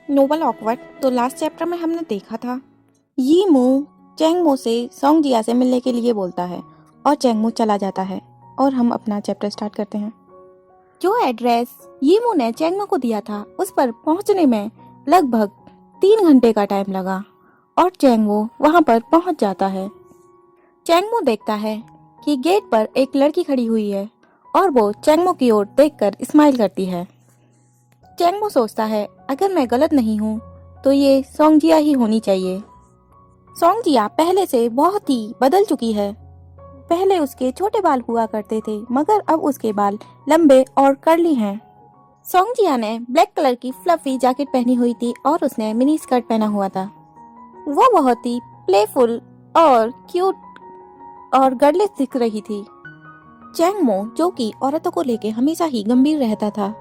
Nobel awkward. तो last chapter में हमने देखा था यीमू चैंगमो से सोंगजिया से मिलने के लिए बोलता है और चैंगमो चला जाता है और हम अपना चैप्टर स्टार्ट करते हैं। जो एड्रेस यीमू ने चैंगमो को दिया था उस पर पहुंचने में लगभग 3 घंटे का टाइम लगा और चैंगमो वहां पर पहुंच जाता है। चैंगमो देखता है कि गेट पर एक लड़की खड़ी हुई है और वो चैंगमो की ओर देखकर स्माइल करती है। चैंगमो सोचता है अगर मैं गलत नहीं हूँ तो ये सोंगजिया ही होनी चाहिए। सोंगजिया पहले से बहुत ही बदल चुकी है। पहले उसके छोटे बाल हुआ करते थे मगर अब उसके बाल लंबे और कर्ली हैं। सोंगजिया ने ब्लैक कलर की फ्लफी जैकेट पहनी हुई थी और उसने मिनी स्कर्ट पहना हुआ था। वो बहुत ही प्लेफुल और क्यूट और गर्लिश दिख रही थी। चैंगमो जो कि औरतों को लेके हमेशा ही गंभीर रहता था,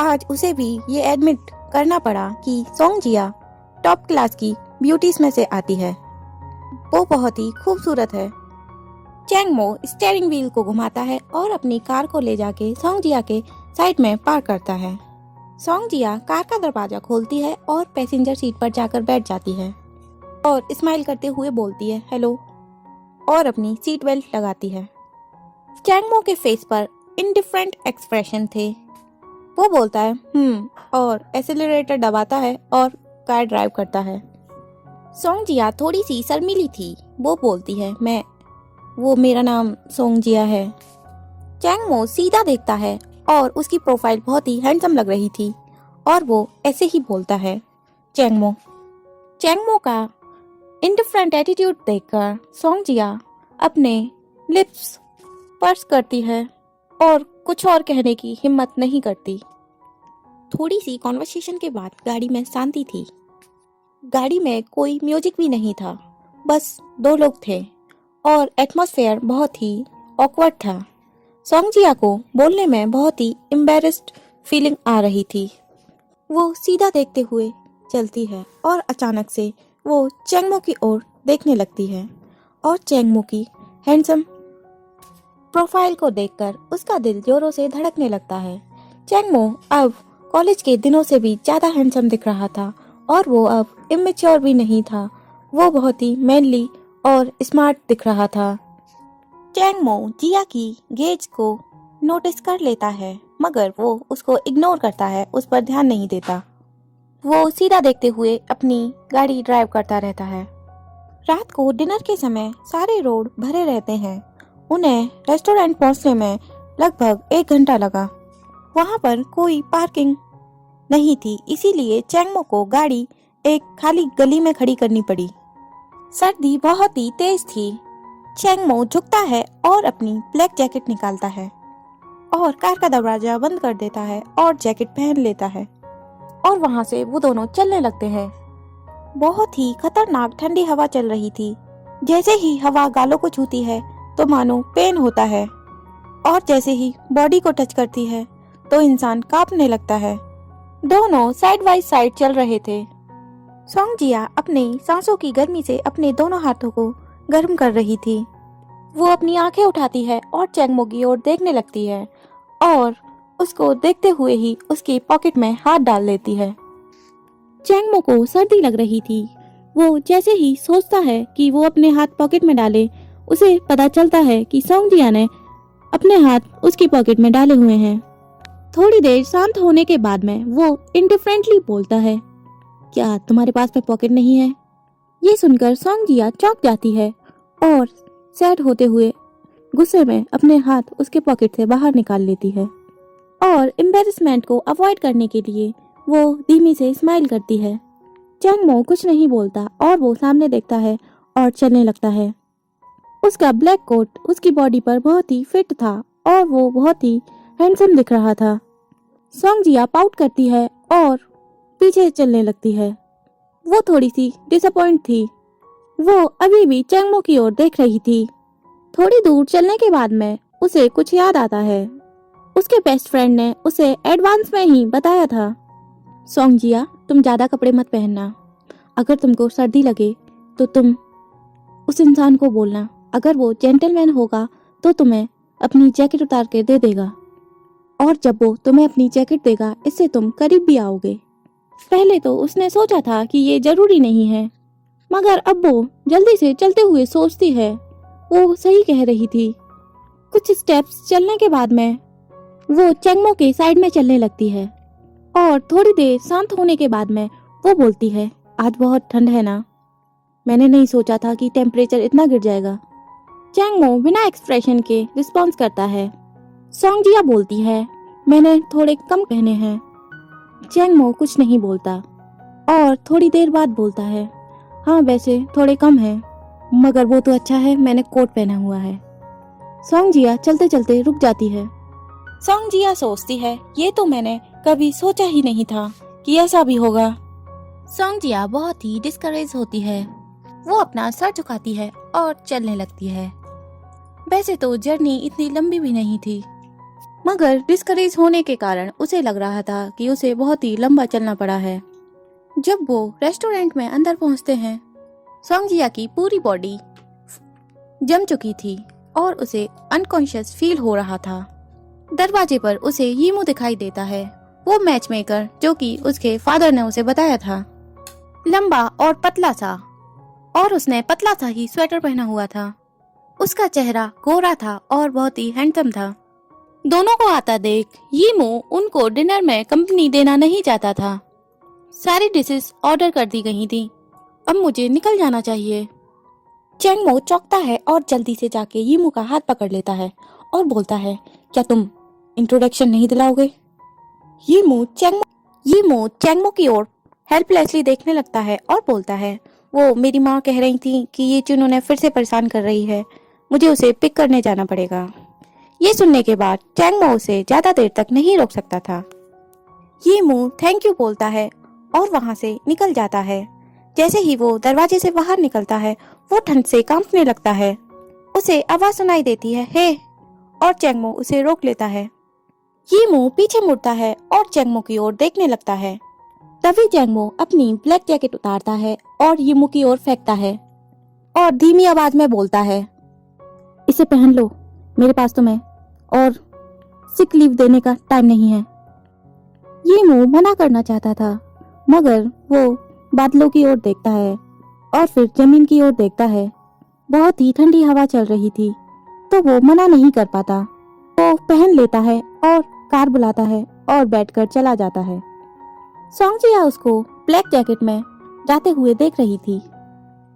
आज उसे भी ये एडमिट करना पड़ा कि सोंगजिया टॉप क्लास की ब्यूटीज में से आती है। वो बहुत ही खूबसूरत है। चैंगमो स्टीयरिंग व्हील को घुमाता है और अपनी कार को ले जाके सोंगजिया के साइड में पार्क करता है। सोंगजिया कार का दरवाजा खोलती है और पैसेंजर सीट पर जाकर बैठ जाती है और स्माइल करते हुए बोलती है हेलो और अपनी सीट बेल्ट लगाती है। चैंगमो के फेस पर इंडिफरेंट एक्सप्रेशन थे। वो बोलता है और एक्सेलरेटर दबाता है और कार ड्राइव करता है। सोंगजिया थोड़ी सी शर्मीली थी। वो बोलती है मेरा नाम सोंगजिया है। चैंगमो सीधा देखता है और उसकी प्रोफाइल बहुत ही हैंडसम लग रही थी और वो ऐसे ही बोलता है चैंगमो का इंडिफरेंट एटीट्यूड देखकर सोंगजिया अपने लिप्स पर्स करती है और कुछ और कहने की हिम्मत नहीं करती। थोड़ी सी कॉन्वर्सेशन के बाद गाड़ी में शांति थी। गाड़ी में कोई म्यूजिक भी नहीं था, बस 2 लोग थे और एटमॉस्फेयर बहुत ही ऑकवर्ड था। सोंगजिया को बोलने में बहुत ही एम्बैरेस्ड फीलिंग आ रही थी। वो सीधा देखते हुए चलती है और अचानक से वो चैंगमो की ओर देखने लगती है और चैंगमो की हैंडसम प्रोफाइल को देखकर उसका दिल जोरों से धड़कने लगता है। चैंगमो अब कॉलेज के दिनों से भी ज्यादा हैंडसम दिख रहा था और वो अब इमेच्योर भी नहीं था। वो बहुत ही मैनली और स्मार्ट दिख रहा था। चैंगमो जिया की गेज को नोटिस कर लेता है मगर वो उसको इग्नोर करता है, उस पर ध्यान नहीं देता। वो सीधा देखते हुए अपनी गाड़ी ड्राइव करता रहता है। रात को डिनर के समय सारे रोड भरे रहते हैं। उन्हें रेस्टोरेंट पहुंचने में लगभग 1 घंटा लगा। वहां पर कोई पार्किंग नहीं थी, इसीलिए चैंगमो को गाड़ी एक खाली गली में खड़ी करनी पड़ी। सर्दी बहुत ही तेज थी। चैंगमो झुकता है और अपनी ब्लैक जैकेट निकालता है और कार का दरवाजा बंद कर देता है और जैकेट पहन लेता है और वहां से वो दोनों चलने लगते हैं। बहुत ही खतरनाक ठंडी हवा चल रही थी। जैसे ही हवा गालों को छूती है तो मानो पेन होता है और जैसे ही बॉडी को टच करती है तो इंसान कांपने लगता है। दोनों साइड बाय साइड चल रहे थे। सोंगजिया अपनी सांसों की गर्मी से अपने दोनों हाथों को गर्म कर रही थी। वो अपनी आंखें उठाती है और चैंगमो की ओर देखने लगती है और उसको देखते हुए ही उसकी पॉकेट में हाथ डाल लेती है। चैंगमो को सर्दी लग रही थी। वो जैसे ही सोचता है कि वो अपने हाथ पॉकेट में डाले, उसे पता चलता है कि सोंगजिया ने अपने हाथ उसकी पॉकेट में डाले हुए हैं। थोड़ी देर शांत होने के बाद में वो इंडिफरेंटली बोलता है क्या तुम्हारे पास में पॉकेट नहीं है? ये सुनकर सोंगजिया चौंक जाती है और सैड होते हुए गुस्से में अपने हाथ उसके पॉकेट से बाहर निकाल लेती है और एम्बैरेसमेंट को अवॉइड करने के लिए वो धीमी से स्माइल करती है। चैंगमो कुछ नहीं बोलता और वो सामने देखता है और चलने लगता है। उसका ब्लैक कोट उसकी बॉडी पर बहुत ही फिट था और वो बहुत ही हैंडसम दिख रहा था। सोंगजिया पाउट करती है और पीछे चलने लगती है। वो थोड़ी सी डिसअपॉइंट थी। वो अभी भी चैंगमो की ओर देख रही थी। थोड़ी दूर चलने के बाद में उसे कुछ याद आता है। उसके बेस्ट फ्रेंड ने उसे एडवांस में ही बताया था सोंगजिया तुम ज्यादा कपड़े मत पहनना। अगर तुमको सर्दी लगे तो तुम उस इंसान को बोलना, अगर वो जेंटलमैन होगा तो तुम्हें अपनी जैकेट उतार के दे देगा और जब वो तुम्हें अपनी जैकेट देगा इससे तुम करीब भी आओगे। पहले तो उसने सोचा था कि ये जरूरी नहीं है, मगर अब वो जल्दी से चलते हुए सोचती है वो सही कह रही थी। कुछ स्टेप्स चलने के बाद में वो चेंगमो के साइड में चलने लगती है और थोड़ी देर शांत होने के बाद में वो बोलती है, आज बहुत ठंड है ना, मैंने नहीं सोचा था कि टेम्परेचर इतना गिर जाएगा। चेंगमो बिना एक्सप्रेशन के रिस्पॉन्स करता है। सोंगजिया बोलती है, मैंने थोड़े कम पहने हैं। चेंगमो कुछ नहीं बोलता और थोड़ी देर बाद बोलता है, हाँ वैसे थोड़े कम हैं, मगर वो तो अच्छा है मैंने कोट पहना हुआ है। सोंगजिया चलते चलते रुक जाती है। सोंगजिया सोचती है, ये तो मैंने कभी सोचा ही नहीं था कि ऐसा भी होगा। सोंगजिया बहुत ही डिस्करेज होती है। वो अपना सर झुकाती है और चलने लगती है। वैसे तो जर्नी इतनी लंबी भी नहीं थी, मगर डिस्करेज होने के कारण उसे लग रहा था कि उसे बहुत ही लंबा चलना पड़ा है। जब वो रेस्टोरेंट में अंदर पहुंचते हैं, सोंगजिया की पूरी बॉडी जम चुकी थी और उसे अनकॉन्शियस फील हो रहा था। दरवाजे पर उसे यीमू दिखाई देता है, वो मैच मेकर जो कि उसके फादर ने उसे बताया था। लंबा और पतला सा, और उसने पतला सा ही स्वेटर पहना हुआ था। उसका चेहरा गोरा था और बहुत ही हैंडसम था। दोनों को आता देख यीमू उनको डिनर में कंपनी देना नहीं चाहता था। सारी डिशेस ऑर्डर कर दी गई थी, अब मुझे निकल जाना चाहिए। चेंगमो चौंकता है और जल्दी से जाके यीमू का हाथ पकड़ लेता है और बोलता है, क्या तुम इंट्रोडक्शन नहीं दिलाओगे? यीमू चेंगमो की ओर हेल्पलेसली देखने लगता है और बोलता है, वो मेरी माँ कह रही थी कि ये चुन उन्हें फिर से परेशान कर रही है, मुझे उसे पिक करने जाना पड़ेगा। ये सुनने के बाद चेंगमो उसे ज्यादा देर तक नहीं रोक सकता था। यीमू थैंक यू बोलता है और वहां से निकल जाता है। जैसे ही वो दरवाजे से बाहर निकलता है, वो ठंड से कांपने लगता है। उसे आवाज सुनाई देती है, हे, और चेंगमो उसे रोक लेता है। यीमू पीछे मुड़ता है और चेंगमो की ओर देखने लगता है। तभी चेंगमो अपनी ब्लैक जैकेट उतारता है और यीमू की ओर फेंकता है और धीमी आवाज में बोलता है, इसे पहन लो, मेरे पास तो मैं और सिक लीव देने का टाइम नहीं है। यीमू मना करना चाहता था, मगर वो बादलों की ओर देखता है और फिर जमीन की ओर देखता है। बहुत ही ठंडी हवा चल रही थी, तो वो मना नहीं कर पाता। वो पहन लेता है और कार बुलाता है और बैठकर चला जाता है। सोंगजिया उसको ब्लैक जैकेट में जाते हुए देख रही थी।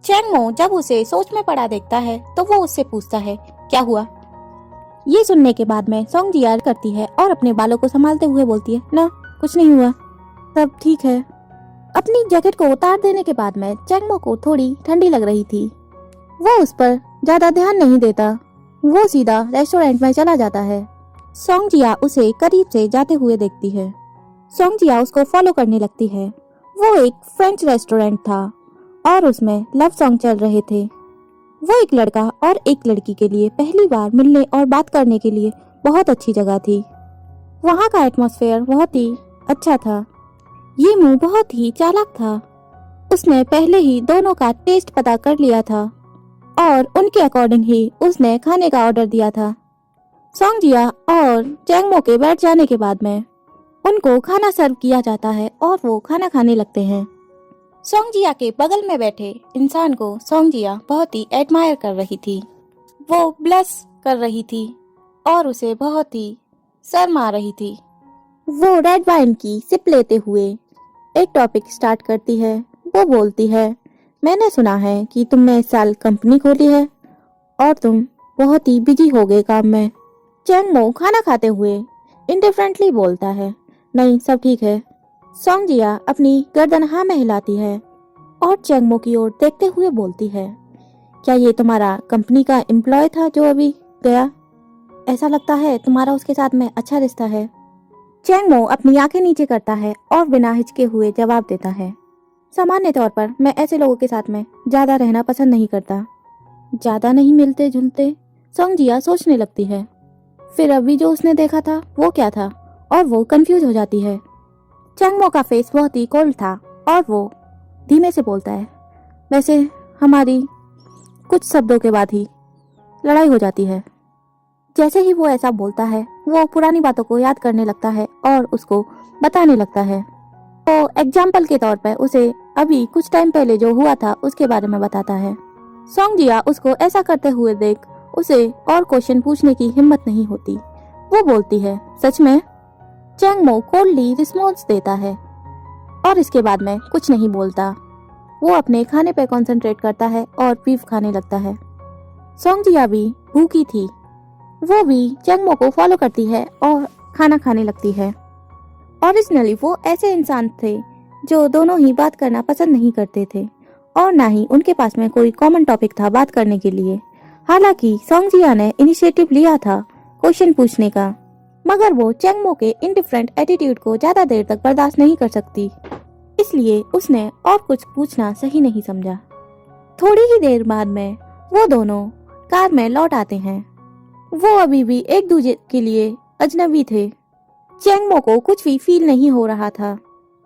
चेंगमो जब उसे सोच में पड़ा देखता है तो वो उससे पूछता है, क्या हुआ? ये सुनने के बाद में सोंगजिया करती है और अपने बालों को संभालते हुए बोलती है, ना कुछ नहीं हुआ, सब ठीक है। अपनी जैकेट को उतार देने के बाद में चेंगमो को थोड़ी ठंडी लग रही थी। वो उस पर ज्यादा ध्यान नहीं देता, वो सीधा रेस्टोरेंट में चला जाता है। सोंगजिया उसे करीब से जाते हुए देखती है। सोंगजिया उसको फॉलो करने लगती है। वो एक फ्रेंच रेस्टोरेंट था और उसमें लव सॉन्ग चल रहे थे। वो एक लड़का और एक लड़की के लिए पहली बार मिलने और बात करने के लिए बहुत अच्छी जगह थी। वहाँ का एटमॉस्फेयर बहुत ही अच्छा था। यीमू बहुत ही चालाक था। उसने पहले ही दोनों का टेस्ट पता कर लिया था और उनके अकॉर्डिंग ही उसने खाने का ऑर्डर दिया था। सोंगजिया और चेंगमो के बैठ जाने के बाद में उनको खाना सर्व किया जाता है और वो खाना खाने लगते हैं। सोंगजिया के बगल में बैठे इंसान को सोंगजिया बहुत ही एडमायर कर रही थी। वो ब्लश कर रही थी और उसे बहुत ही शर्म आ रही थी। वो रेड वाइन की सिप लेते हुए एक टॉपिक स्टार्ट करती है। वो बोलती है, मैंने सुना है कि तुमने इस साल कंपनी खोली है और तुम बहुत ही बिजी हो गए काम में। चेंगमो खाना खाते हुए इंडिफरेंटली बोलता है, नहीं सब ठीक है। सोंगजिया अपनी गर्दन हाँ में हिलाती है और चेंगमो की ओर देखते हुए बोलती है, क्या ये तुम्हारा कंपनी का एम्प्लॉय था जो अभी गया? ऐसा लगता है तुम्हारा उसके साथ में अच्छा रिश्ता है। चेंगमो अपनी आंखें नीचे करता है और बिना हिचके हुए जवाब देता है, सामान्य तौर पर मैं ऐसे लोगों के साथ में ज्यादा रहना पसंद नहीं करता। ज्यादा नहीं मिलते जुलते, सोंगजिया सोचने लगती है। फिर अभी जो उसने देखा था वो क्या था और वो कंफ्यूज हो जाती है। चेंगमो का फेस बहुत ही कोल्ड था और वो धीमे से बोलता है, वैसे हमारी कुछ शब्दों के बाद ही लड़ाई हो जाती है। जैसे ही वो ऐसा बोलता है, वो पुरानी बातों को याद करने लगता है और उसको बताने लगता है। तो एग्जाम्पल के तौर पर उसे अभी कुछ टाइम पहले जो हुआ था उसके बारे में बताता है। सोंगजिया उसको ऐसा करते हुए देख उसे और क्वेश्चन पूछने की हिम्मत नहीं होती। वो बोलती है, सच में? चैंगमो कोल्डली रिस्पॉन्स देता है और इसके बाद में कुछ नहीं बोलता। वो अपने खाने पे कंसंट्रेट करता है और बीफ खाने लगता है। सोंगजिया भी भूखी थी। वो भी चैंगमो को फॉलो करती है और खाना खाने लगती है। ओरिजिनली वो ऐसे इंसान थे जो दोनों ही बात करना पसंद नहीं करते थे और ना ही उनके पास में कोई कॉमन टॉपिक था बात करने के लिए। हालांकि सोंगजिया ने इनिशिएटिव लिया था क्वेश्चन पूछने का, मगर वो चैंगमो के इंडिफरेंट एटीट्यूड को ज्यादा देर तक बर्दाश्त नहीं कर सकती, इसलिए उसने और कुछ पूछना सही नहीं समझा। थोड़ी ही देर बाद में वो दोनों कार में लौट आते हैं। वो अभी भी एक दूसरे के लिए अजनबी थे। चैंगमो को कुछ भी फील नहीं हो रहा था।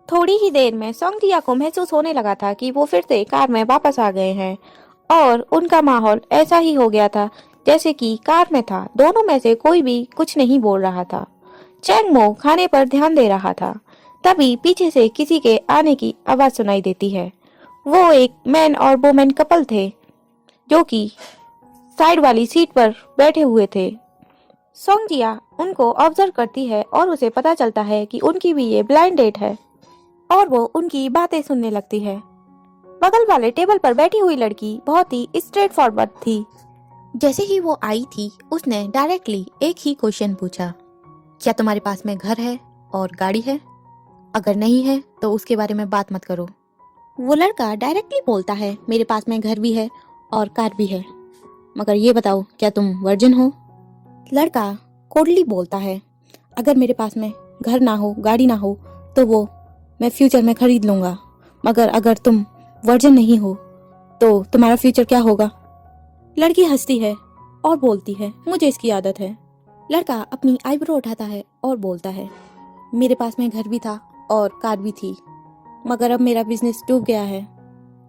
थोड़ी ही देर में सोंगजिया को महसूस होने लगा था कि वो फिर से कार में वापस आ गए हैं और उनका माहौल ऐसा ही हो गया था जैसे कि कार में था। दोनों में से कोई भी कुछ नहीं बोल रहा था। चैंगमो खाने पर ध्यान दे रहा था। तभी पीछे से किसी के आने की आवाज सुनाई देती है। वो एक मैन और वुमेन कपल थे जो कि साइड वाली सीट पर बैठे हुए थे। सोंगजिया उनको ऑब्जर्व करती है और उसे पता चलता है कि उनकी भी ये ब्लाइंड डेट है और वो उनकी बातें सुनने लगती है। बगल वाले टेबल पर बैठी हुई लड़की बहुत ही स्ट्रेट फॉरवर्ड थी। जैसे ही वो आई थी उसने डायरेक्टली एक ही क्वेश्चन पूछा, क्या तुम्हारे पास में घर है और गाड़ी है? अगर नहीं है तो उसके बारे में बात मत करो। वो लड़का डायरेक्टली बोलता है, मेरे पास में घर भी है और कार भी है, मगर ये बताओ क्या तुम वर्जिन हो? लड़का कोडली बोलता है, अगर मेरे पास में घर ना हो गाड़ी ना हो तो वो मैं फ्यूचर में खरीद लूंगा, मगर अगर तुम वर्जिन नहीं हो तो तुम्हारा फ्यूचर क्या होगा? लड़की हंसती है और बोलती है, मुझे इसकी आदत है। लड़का अपनी आईब्रो उठाता है और बोलता है, मेरे पास में घर भी था और कार भी थी, मगर अब मेरा बिजनेस डूब गया है।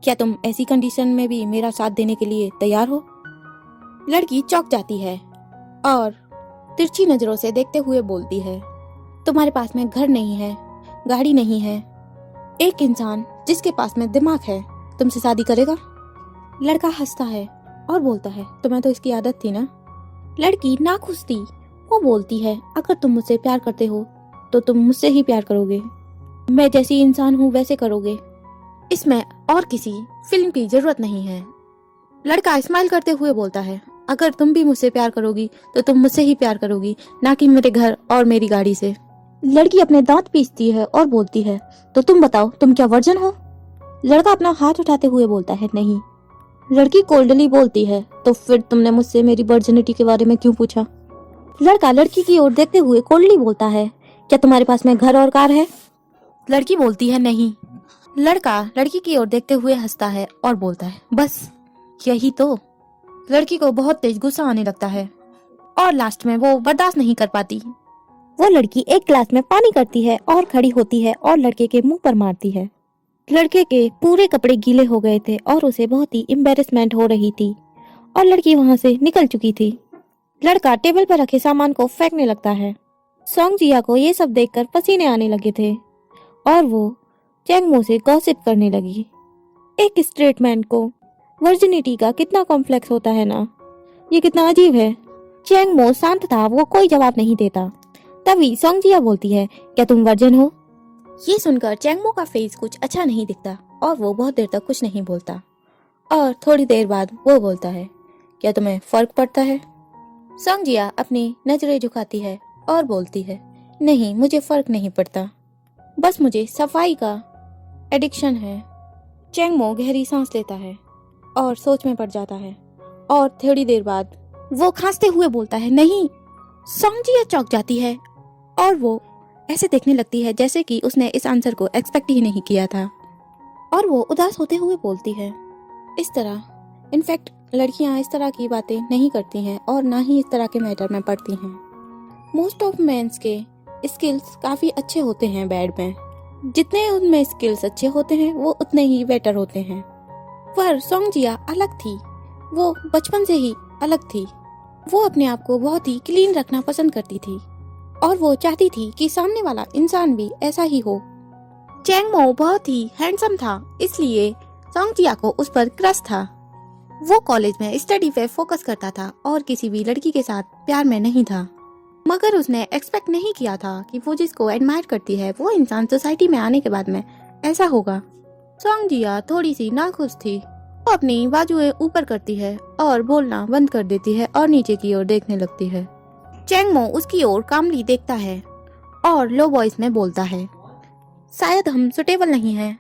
क्या तुम ऐसी कंडीशन में भी मेरा साथ देने के लिए तैयार हो? लड़की चौंक जाती है और तिरछी नजरों से देखते हुए बोलती है, तुम्हारे पास में घर नहीं है, गाड़ी नहीं है, एक इंसान जिसके पास में दिमाग है तुमसे शादी करेगा? लड़का हंसता है और बोलता है, तुम्हें तो इसकी आदत थी ना। लड़की नाखुश थी। वो बोलती है, अगर तुम मुझसे प्यार करते हो तो तुम मुझसे ही प्यार करोगे, मैं जैसी इंसान हूँ वैसे करोगे, इसमें और किसी फिल्म की जरूरत नहीं है। लड़का स्माइल करते हुए बोलता है, अगर तुम भी मुझसे प्यार करोगी तो तुम मुझसे ही प्यार करोगी, ना कि मेरे घर और मेरी गाड़ी से। लड़की अपने दांत पीसती है और बोलती है, तो तुम बताओ तुम क्या वर्जिन हो? लड़का अपना हाथ उठाते हुए बोलता है, नहीं। लड़की कोल्डली बोलती है, तो फिर तुमने मुझसे मेरी वर्जिनिटी के बारे में क्यों पूछा? लड़का लड़की की ओर देखते हुए कोल्डली बोलता है, क्या तुम्हारे पास में घर और कार है? लड़की बोलती है, नहीं। लड़का लड़की की ओर देखते हुए हंसता है और बोलता है, बस यही तो। लड़की को बहुत तेज गुस्सा आने लगता है और लास्ट में वो बर्दाश्त नहीं कर पाती। वो लड़की एक गिलास में पानी करती है और खड़ी होती है और लड़के के मुंह पर मारती है। लड़के के पूरे कपड़े गीले हो गए थे और उसे बहुत ही एम्बैरेसमेंट हो रही थी और लड़की वहां से निकल चुकी थी। लड़का टेबल पर रखे सामान को फेंकने लगता है। सोंगजिया को ये सब देखकर पसीने आने लगे थे और वो चैंगमो से गॉसिप करने लगी। एक स्ट्रेट मैन को वर्जिनिटी का कितना कॉम्प्लेक्स होता है ना, ये कितना अजीब है। चैंगमो शांत था, वो कोई जवाब नहीं देता। तभी सोंगजिया बोलती है, क्या तुम वर्जिन हो? ये सुनकर चैंगमो का फेस कुछ अच्छा नहीं दिखता और वो बहुत देर तक कुछ नहीं बोलता और थोड़ी देर बाद वो बोलता है, क्या तुम्हें फर्क पड़ता है? सोंगजिया अपनी नजरें झुकाती है और बोलती है, नहीं मुझे फर्क नहीं पड़ता, बस मुझे सफाई का एडिक्शन है। चैंगमो गहरी सांस लेता है और सोच में पड़ जाता है और थोड़ी देर बाद वो खांसते हुए बोलता है, नहीं। सोंगजिया चौंक जाती है और वो ऐसे देखने लगती है जैसे कि उसने इस आंसर को एक्सपेक्ट ही नहीं किया था और वो उदास होते हुए बोलती है, इस तरह इनफैक्ट लड़कियां इस तरह की बातें नहीं करती हैं और ना ही इस तरह के मैटर में पड़ती हैं। मोस्ट ऑफ मेंस के स्किल्स काफी अच्छे होते हैं बेड में, जितने उनमें स्किल्स अच्छे होते हैं वो उतने ही बेटर होते हैं। पर सोंगजिया अलग थी, वो बचपन से ही अलग थी। वो अपने आप को बहुत ही क्लीन रखना पसंद करती थी और वो चाहती थी कि सामने वाला इंसान भी ऐसा ही हो। चैंग मो बहुत ही हैंडसम था, इसलिए सोंग जिया को उस पर क्रश था। वो कॉलेज में स्टडी पे फोकस करता था और किसी भी लड़की के साथ प्यार में नहीं था, मगर उसने एक्सपेक्ट नहीं किया था कि वो जिसको एडमायर करती है वो इंसान सोसाइटी में आने के बाद में ऐसा होगा। सोंग जिया थोड़ी सी नाखुश थी। वो अपनी बाजुएं ऊपर करती है और बोलना बंद कर देती है और नीचे की ओर देखने लगती है। चैंग मो उसकी ओर कामली देखता है और लो वॉइस में बोलता है, शायद हम सुटेबल नहीं हैं।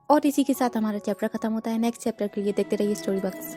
और इसी के साथ हमारा चैप्टर खत्म होता है। नेक्स्ट चैप्टर के लिए देखते रहिए स्टोरी बॉक्स।